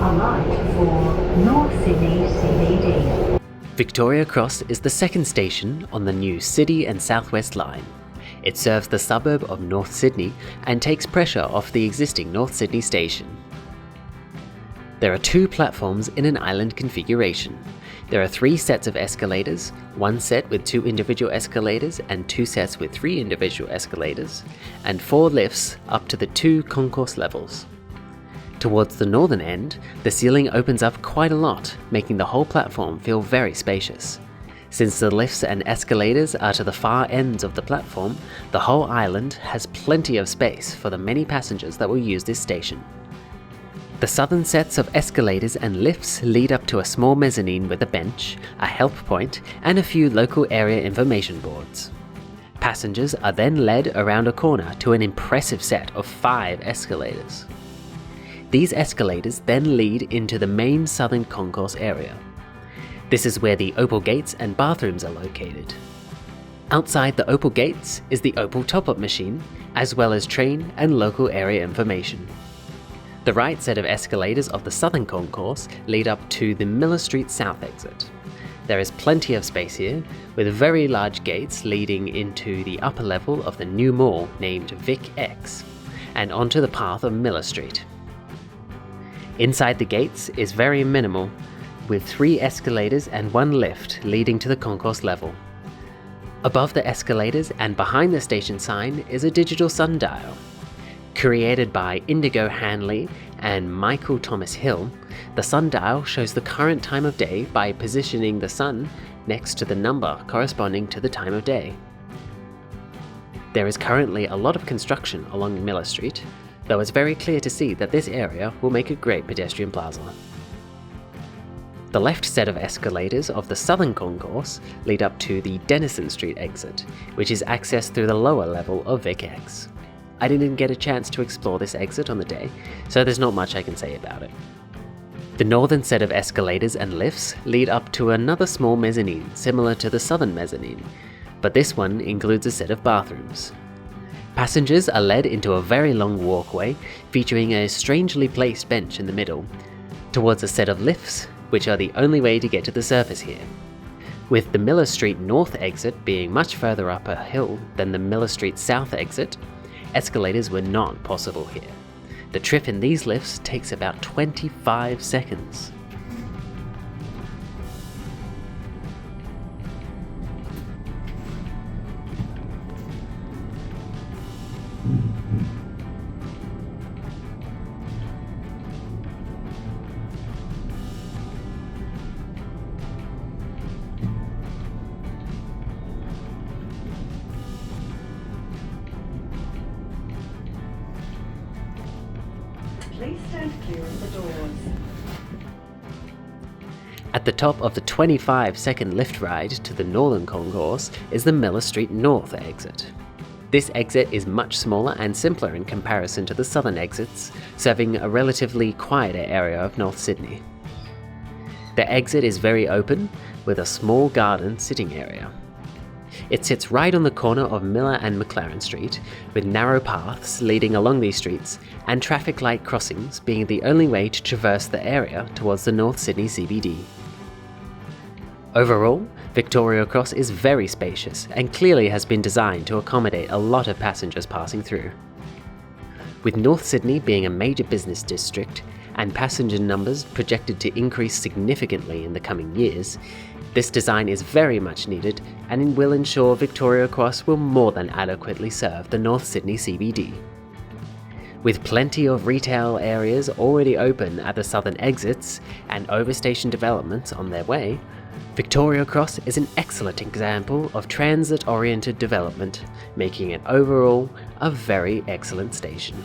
Alight for North Sydney CBD. Victoria Cross is the second station on the new City and Southwest line. It serves the suburb of North Sydney and takes pressure off the existing North Sydney station. There are 2 platforms in an island configuration. There are 3 sets of escalators, 1 set with 2 individual escalators and 2 sets with 3 individual escalators, and 4 lifts up to the 2 concourse levels. Towards the northern end, the ceiling opens up quite a lot, making the whole platform feel very spacious. Since the lifts and escalators are to the far ends of the platform, the whole island has plenty of space for the many passengers that will use this station. The southern sets of escalators and lifts lead up to a small mezzanine with a bench, a help point, and a few local area information boards. Passengers are then led around a corner to an impressive set of 5 escalators. These escalators then lead into the main southern concourse area. This is where the Opal gates and bathrooms are located. Outside the Opal gates is the Opal top-up machine, as well as train and local area information. The right set of escalators of the southern concourse lead up to the Miller Street South exit. There is plenty of space here, with very large gates leading into the upper level of the new mall named Vic X, and onto the path of Miller Street. Inside the gates is very minimal, with 3 escalators and 1 lift leading to the concourse level. Above the escalators and behind the station sign is a digital sundial. Created by Indigo Hanley and Michael Thomas Hill, the sundial shows the current time of day by positioning the sun next to the number corresponding to the time of day. There is currently a lot of construction along Miller Street, though it's very clear to see that this area will make a great pedestrian plaza. The left set of escalators of the southern concourse lead up to the Denison Street exit, which is accessed through the lower level of Vic X. I didn't get a chance to explore this exit on the day, so there's not much I can say about it. The northern set of escalators and lifts lead up to another small mezzanine similar to the southern mezzanine, but this one includes a set of bathrooms. Passengers are led into a very long walkway featuring a strangely placed bench in the middle, towards a set of lifts, which are the only way to get to the surface here. With the Miller Street North exit being much further up a hill than the Miller Street South exit, escalators were not possible here. The trip in these lifts takes about 25 seconds. Please stand clear of the doors. At the top of the 25-second lift ride to the northern concourse is the Miller Street North exit. This exit is much smaller and simpler in comparison to the southern exits, serving a relatively quieter area of North Sydney. The exit is very open, with a small garden sitting area. It sits right on the corner of Miller and McLaren Street, with narrow paths leading along these streets and traffic light crossings being the only way to traverse the area towards the North Sydney CBD. Overall, Victoria Cross is very spacious and clearly has been designed to accommodate a lot of passengers passing through. With North Sydney being a major business district and passenger numbers projected to increase significantly in the coming years, this design is very much needed and will ensure Victoria Cross will more than adequately serve the North Sydney CBD. With plenty of retail areas already open at the southern exits and overstation developments on their way, Victoria Cross is an excellent example of transit-oriented development, making it overall a very excellent station.